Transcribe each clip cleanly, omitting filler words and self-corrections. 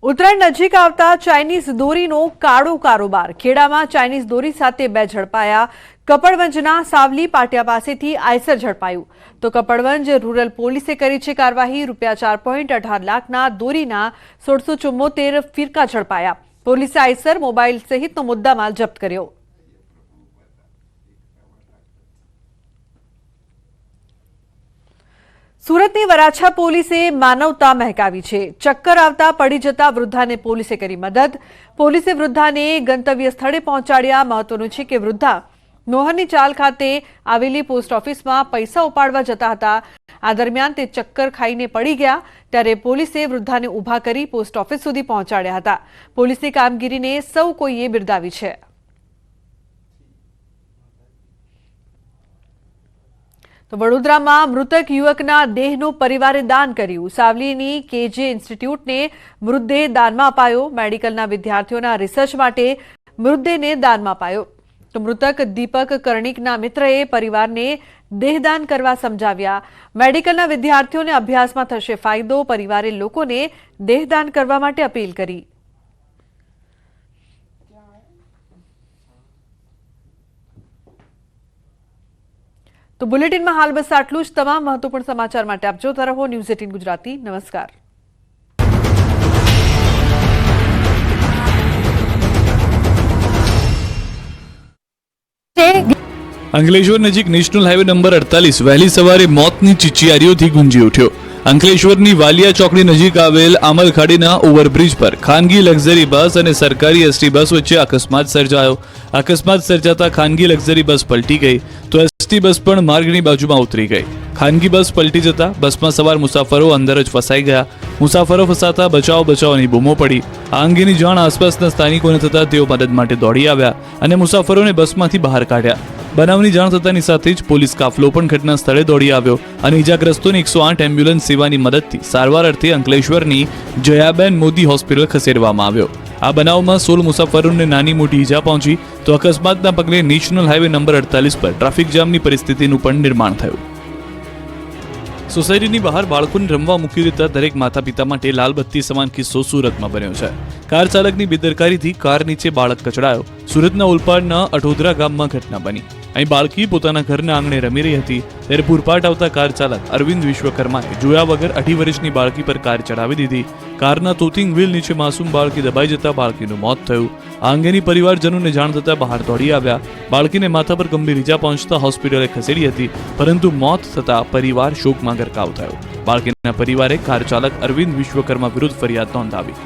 ઉત્તરાયણ નજીક આવતા ચાઇનીઝ દોરીનો કાળો કારોબાર। ખેડામાં ચાઇનીઝ દોરી સાથે બે ઝડપાયા। કપડવંજના સાવલી પાટિયા પાસેથી આઈસર ઝડપાયું તો કપડવંજ રૂરલ પોલીસે કરી છે કાર્યવાહી। ₹4.18 લાખના દોરીના 1674 ફિરકા ઝડપાયા। પોલીસે આઈસર મોબાઈલ સહિતનો મુદ્દામાલ જપ્ત કર્યો। સુરતની વરાછા પોલીસે માનવતા મહેકાવી છે। ચક્કર આવતા પડી જતા વૃદ્ધાને પોલીસે કરી મદદ। પોલીસે વૃદ્ધાને ગંતવ્ય સ્થળે પહોંચાડ્યા। મહત્વનું છે કે વૃદ્ધા નોહરની ચાલ ખાતે આવેલી પોસ્ટ ઓફિસમાં પૈસા ઉપાડવા જતા હતા। આ દરમિયાન તે ચક્કર ખાઈને પડી ગયા ત્યારે પોલીસે વૃદ્ધાને ઊભા કરી પોસ્ટ ઓફિસ સુધી પહોંચાડ્યા હતા। પોલીસની કામગીરીને સૌ કોઈએ બિરદાવી છે। તો વડોદરામાં મૃતક યુવકના દેહનું પરિવારે દાન કર્યું। સાવલીની કેજે ઇન્સ્ટિટ્યૂટને મૃતદેહ દાનમાં અપાયો। મેડિકલના વિદ્યાર્થીઓના રિસર્ચ માટે મૃતદેહને દાનમાં અપાયો। તો મૃતક દીપક કર્ણિકના મિત્રએ પરિવારને દેહદાન કરવા સમજાવ્યા। મેડિકલના વિદ્યાર્થીઓને અભ્યાસમાં થશે ફાયદો। પરિવારે લોકોને દેહદાન કરવા માટે અપીલ કરી। તો બુલેટિનમાં હાલ બસ આટલું જ। તમામ મહત્વપૂર્ણ સમાચાર માટે આપ જોતા રહો ન્યૂઝ 18 ગુજરાતી। નમસ્કાર। અંકલેશ્વર નજીક નેશનલ હાઈવે નંબર 48 વહેલી સવારે મોતની ચીચિયારીઓથી ગુંજી ઉઠ્યો। અંકલેશ્વરની વાલિયા ચોકડી નજીક આવેલ આમલખાડીના ઓવરબ્રિજ પર ખાનગી લક્ઝરી બસ અને સરકારી એસટી બસ વચ્ચે અકસ્માત સર્જાયો। અકસ્માત સર્જાતા ખાનગી લક્ઝરી બસ પલટી ગઈ તો એસટી બસ પણ માર્ગની બાજુમાં ઉતરી ગઈ। ખાનગી બસ પલટી જતા બસમાં સવાર મુસાફરો અંદર જ ફસાઈ ગયા। મુસાફરો ફસાતા બચાવની બૂમો પડી। આ અંગેની જાણ આસપાસના સ્થાનિકોને થતા તેઓ મદદ માટે દોડી આવ્યા અને મુસાફરોને બસમાંથી બહાર કાઢ્યા। બનાવની જાણ થતાની સાથે જ પોલીસ કાફલો પણ ઘટના સ્થળે દોડી આવ્યો અને ઇજાગ્રસ્તોને 108 એમ્બ્યુલન્સ સેવાની મદદથી સારવાર અર્થે અંકલેશ્વરની જયાબેન મોદી હોસ્પિટલ ખસેડવામાં આવ્યો। આ બનાવમાં 16 મુસાફરોને નાની મોટી ઈજા પહોંચી તો અકસ્માતના પગલે નેશનલ હાઈવે નંબર 48 પર ટ્રાફિક જામની પરિસ્થિતિનું પણ નિર્માણ થયું। સોસાયટીની બહાર બાળકોને રમવા મૂકી દેતા દરેક માતા પિતા માટે લાલબત્તી સમાન કિસ્સો સુરતમાં બન્યો છે। કાર ચાલકની બેદરકારીથી કાર નીચે બાળક કચડાયો। સુરતના ઓલપાડના અઠોદરા ગામમાં ઘટના બની। અહીં બાળકી પોતાના ઘરના આંગણે રમી રહી હતી ત્યારે પૂરપાટ આવતા કાર ચાલક અરવિંદ વિશ્વકર્માએ જોયા વગર 2.5 વર્ષની બાળકી પર કાર ચડાવી દીધી। કારના તોતિંગ વ્હીલ નીચે માસૂમ બાળકી દબાઈ જતા બાળકીનું મોત થયું। આ અંગેની પરિવારજનોને જાણ થતા બહાર દોડી આવ્યા। બાળકીને માથા પર ગંભીર ઈજા પહોંચતા હોસ્પિટલે ખસેડી હતી પરંતુ મોત થતા પરિવાર શોકમાં ગરકાવ થયો। બાળકીના પરિવારે કાર ચાલક અરવિંદ વિશ્વકર્મા વિરુદ્ધ ફરિયાદ નોંધાવી।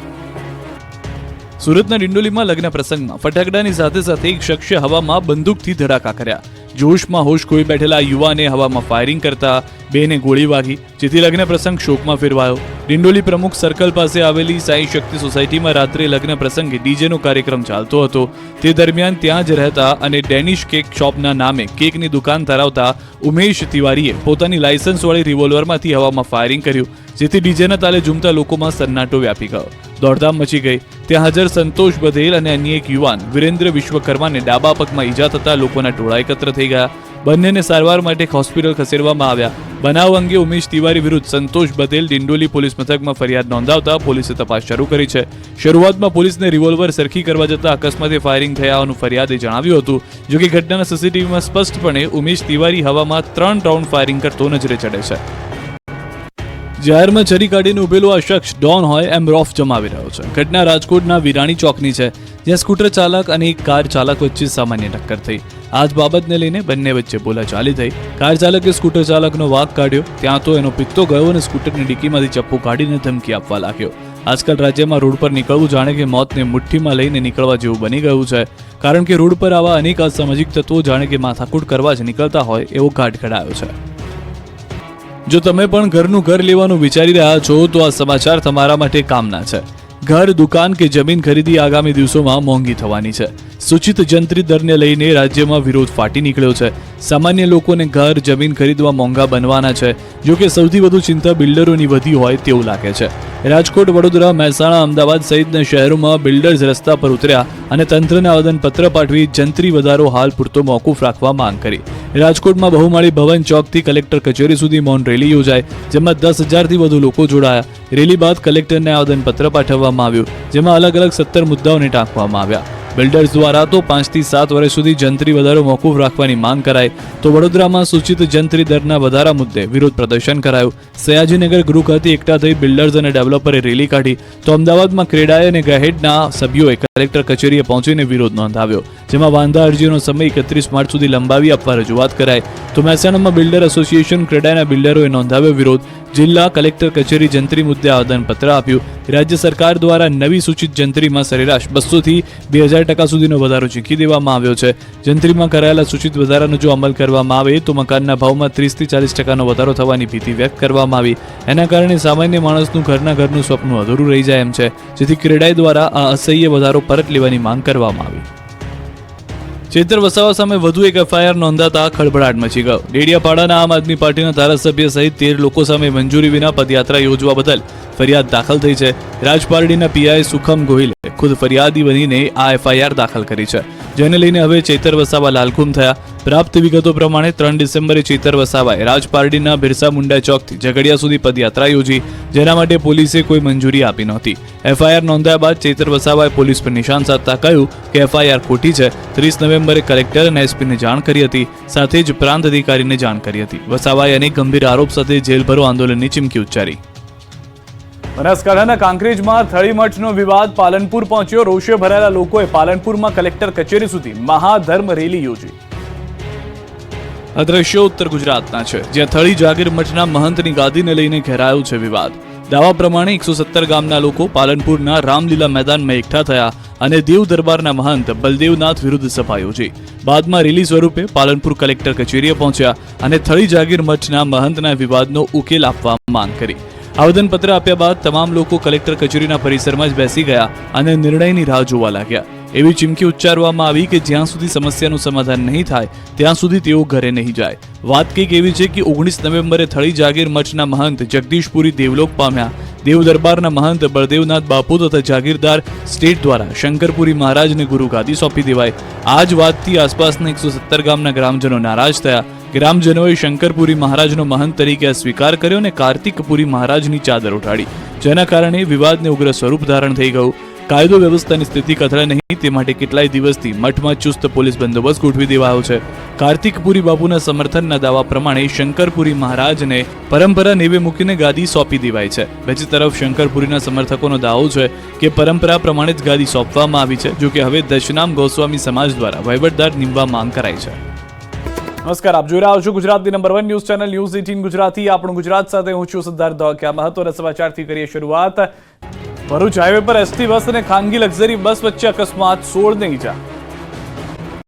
સુરતના ડિંડોલીમાં લગ્ન પ્રસંગમાં ફટાકડાની સાથે સાથે એક શખ્સે હવામાં બંદૂકથી ધડાકા કર્યા। જોશમાં હોશ ખોઈ બેઠેલા યુવાને હવામાં ફાયરિંગ કરતા બેને ગોળી વાગી જેથી લગ્ન પ્રસંગ શોકમાં ફેરવાયો। ડિંડોલી પ્રમુખ સર્કલ પાસે આવેલી સાઈ શક્તિ સોસાયટીમાં રાત્રે લગ્ન પ્રસંગે ડીજેનો કાર્યક્રમ ચાલતો હતો। તે દરમિયાન ત્યાં જ રહેતા અને ડેનિશ કેક શોપના નામે કેકની દુકાન ધરાવતા ઉમેશ તિવારીએ પોતાની લાયસન્સવાળી રિવોલ્વરમાંથી હવામાં ફાયરિંગ કર્યું જેથી ડીજેના તાલે ઝૂમતા લોકોમાં સન્નાટો વ્યાપી ગયો। દોડધામ મચી ગઈ। ત્યાં હાજર સંતોષ બધેલ અને અન્ય એક યુવાન વિરેન્દ્ર વિશ્વકર્માને ડાબા પગમાં ઈજા થતા લોકોના ટોળા એકત્ર થઈ ગયા। બંનેને સારવાર માટે હોસ્પિટલ ખસેડવામાં આવ્યા। બનાવ અંગે ઉમેશ તિવારી વિરુદ્ધ સંતોષ બધેલ ડિંડોલી પોલીસ મથકમાં ફરિયાદ નોંધાવતા પોલીસે તપાસ શરૂ કરી છે। શરૂઆતમાં પોલીસને રિવોલ્વર સરખી કરવા જતા અકસ્માતે ફાયરિંગ થયા હોવાનું ફરિયાદે જણાવ્યું હતું। જો કે ઘટનાના સીસીટીવીમાં સ્પષ્ટપણે ઉમેશ તિવારી હવામાં 3 રાઉન્ડ ફાયરિંગ કરતો નજરે ચડે છે। જાહેરમાં છરી કાઢીને ઉભેલો આ શખ્સ ડોન હોય એમ રોફ જમાવી રહ્યો છે। ઘટના રાજકોટના વિરાણી ચોકની છે જ્યાં સ્કૂટર ચાલક અને એક કાર ચાલક વચ્ચે સામાન્ય ટક્કર થઈ। આ જ બાબતને લઈને બંને વચ્ચે બોલાચાલી થઈ। કાર ચાલકે સ્કૂટર ચાલકનો વાંક કાઢ્યો ત્યાં તો એનો પિત્તો ગયો અને સ્કૂટરની ડિક્કીમાંથી ચપ્પુ કાઢીને ધમકી આપવા લાગ્યો। આજકાલ રાજ્યમાં રોડ પર નીકળવું જાણે કે મોતને મુઠ્ઠીમાં લઈને નીકળવા જેવું બની ગયું છે કારણ કે રોડ પર આવા અનેક અસામાજિક તત્વો જાણે કે માથાકૂટ કરવા જ નીકળતા હોય એવો ઘાટ ઘડાયો છે। જો તમે પણ ઘરનું ઘર લેવાનું વિચારી રહ્યા છો તો આ સમાચાર તમારા માટે કામના છે। ઘર, દુકાન કે જમીન ખરીદી આગામી દિવસોમાં મોંઘી થવાની છે સૂચિત જંત્રી દરને લઈને રાજ્યમાં વિરોધ ફાટી નીકળ્યો છે. સામાન્ય લોકોને ઘર જમીન ખરીદવા મોંઘા બનવાના છે. જો કે સૌથી વધુ ચિંતા બિલ્ડરોની વધી હોય તેવું લાગે છે. રાજકોટ, વડોદરા, મહેસાણા, અમદાવાદ સહિતના શહેરોમાં બિલ્ડર્સ રસ્તા પર ઉતર્યા અને તંત્રને આવેદનપત્ર પાઠવી જંત્રી વધારો હાલ પૂરતો મોકૂફ રાખવા માંગ કરી. રાજકોટમાં બહુમાળી ભવન ચોકથી કલેક્ટર કચેરી સુધી મૌન રેલી યોજાઈ, જેમાં 10,000થી વધુ લોકો જોડાયા. રેલી બાદ કલેક્ટરને આવેદનપત્ર પાઠવવામાં આવ્યું, જેમાં અલગ અલગ 17 મુદ્દાઓને ટાંકવામાં આવ્યા. બિલ્ડર્સ દ્વારા તો 5 થી 7 વર્ષ સુધી જંત્રી વધારો મોકૂફ રાખવાની માંગ કરાઈ, તો વડોદરામાં સૂચિત જંત્રી દરના વધારા મુદ્દે વિરોધ પ્રદર્શન કરાયું. સયાજીનગર ગૃહ ખાતે એકઠા થઈ બિલ્ડર્સ અને ડેવલપરે રેલી કાઢી, તો અમદાવાદમાં ક્રેડાઈ અને ગહેડના સભ્યોએ કલેક્ટર કચેરીએ પહોંચીને વિરોધ નોંધાવ્યો, જેમાં વાંધા અરજીનો સમય 31 માર્ચ સુધી લંબાવી આપવા રજૂઆત કરાઈ. તો મહેસાણામાં બિલ્ડર એસોસિએશન ક્રેડાઈના બિલ્ડરોએ નોંધાવ્યો વિરોધ. જિલ્લા કલેક્ટર કચેરી જંત્રી મુદ્દે આવેદનપત્ર આપ્યું. રાજ્ય સરકાર દ્વારા નવી સૂચિત જંત્રીમાં સરેરાશ 200 થી 2000% સુધીનો વધારો ઝીંકી દેવામાં આવ્યો છે. જંત્રીમાં કરાયેલા સૂચિત વધારાનો જો અમલ કરવામાં આવે તો મકાનના ભાવમાં 30 થી 40% વધારો થવાની ભીતિ વ્યક્ત કરવામાં આવી. એના કારણે સામાન્ય માણસનું ઘરનું સ્વપ્ન અધૂરું રહી જાય એમ છે, જેથી ક્રેડાઈ દ્વારા આ અસહ્ય વધારો પરત લેવાની માંગ કરવામાં આવી. ચેતર વસાવા સામે વધુ એક એફઆઈઆર નોંધાતા ખળભળાટ મચી ગયો. ડેડિયાપાડાના આમ આદમી પાર્ટીના ધારાસભ્ય સહિત 13 લોકો સામે મંજૂરી વિના પદયાત્રા યોજવા બદલ ફરિયાદ દાખલ થઈ છે. રાજપારડીના પીઆઈ સુખમ ગોહિલે ખુદ ફરિયાદી બનીને આ એફઆઈઆર દાખલ કરી છે, જેને લઈને હવે ચેતર વસાવા લાલઘુમ થયા. પ્રાપ્ત વિગતો પ્રમાણે 3 ડિસેમ્બરે ચેતર વસાવાએ રાજપારડીના બિરસા મુંડા ચોકથી ઝઘડિયા સુધી પદયાત્રા યોજી, જેના માટે પોલીસે કોઈ મંજૂરી આપી નહોતી. એફઆઈઆર નોંધાયા બાદ ચેતર વસાવાએ પોલીસ પર નિશાન સાધતા કહ્યું કે એફઆઈઆર ખોટી છે. 30 નવેમ્બરે કલેક્ટર અને એસપીને જાણ કરી હતી, સાથે જ પ્રાંત અધિકારીને જાણ કરી હતી. વસાવાએ અનેક ગંભીર આરોપ સાથે જેલભરો આંદોલનની ચીમકી ઉચ્ચારી. બનાસકાંઠાના કાંકરેજમાં થળીમઠનો વિવાદ પાલનપુર પહોંચ્યો. રોષે ભરાયેલા લોકોએ પાલનપુરમાં કલેક્ટર કચેરી સુધી મહાધર્મ રેલી યોજી. આ દ્રશ્યો ઉત્તર ગુજરાતના છે, જ્યાં થળી જાગીર મઠના મહંતની ગાદીને લઈને ઘેરાયો છે વિવાદ. દાવા પ્રમાણે 117 ગામના લોકો પાલનપુરના રામલીલા મેદાનમાં એકઠા થયા અને દેવ દરબારના મહંત બલદેવનાથ વિરુદ્ધ સભા યોજી. બાદમાં રેલી સ્વરૂપે પાલનપુર કલેક્ટર કચેરીએ પહોંચ્યા અને થળી જાગીર મઠના મહંતના વિવાદનો ઉકેલ આપવા માંગ કરી. આવેદનપત્ર આપ્યા બાદ તમામ લોકો કલેક્ટર કચેરીના પરિસરમાં જ બેસી ગયા અને નિર્ણયની રાહ જોવા લાગ્યા. એવી ચીમકી ઉચ્ચારવામાં આવી કે જ્યાં સુધી સમસ્યાનું સમાધાન નહીં થાય ત્યાં સુધી તેઓ ઘરે નહીં જાય. વાત કંઈક એવી છે કે 19 નવેમ્બરે થળી જાગીર મઠના મહંત જગદીશપુરી દેવલોક પામ્યા. દેવ દરબારના મહંત બળદેવનાથ બાપુ તથા જાગીરદાર સ્ટેટ દ્વારા શંકરપુરી મહારાજને ગુરુગાદી સોંપી દેવાય. આ જ વાતથી આસપાસના 117 ગામના ગ્રામજનો નારાજ થયા. ગ્રામજનોએ શંકરપુરી મહારાજનો મહંત તરીકે સ્વીકાર કર્યો અને કાર્તિકપુરી મહારાજની ચાદર ઉઠાડી, જેના કારણે વિવાદને ઉગ્ર સ્વરૂપ ધારણ થઈ ગયું. કાયદો વ્યવસ્થાની સ્થિતિ કથળે નહીં તે માટે કેટલાય દિવસથી મઠમાં ચુસ્ત પોલીસ બંદોબસ્ત ગોઠવી દેવાયો છે. કાર્તિકપુરી બાપુના સમર્થનના દાવા પ્રમાણે શંકરપુરી મહારાજને પરંપરા નેવે મૂકીને ગાદી સોંપી દેવાય છે. બીજી તરફ શંકરપુરીના સમર્થકોનો દાવો છે કે પરંપરા પ્રમાણે જ ગાદી સોંપવામાં આવી છે, જો કે હવે દશનામ ગોસ્વામી સમાજ દ્વારા વહીવટદાર નિમવા માંગ કરાઈ છે. નમસ્કાર, આપ જોઈ રહ્યા છો ગુજરાતની number 1 news channel news 18 Gujarati. આપણું ગુજરાત સાથે હું છું સિદ્ધાર્થ ધોળકિયા. મહત્વના સમાચારથી કરીએ શરૂઆત. ભરૂચ હાઈવે પર એસટી બસ અને ખાનગી લક્ઝરી બસ વચ્ચે અકસ્માત, 16 ને ઈજા.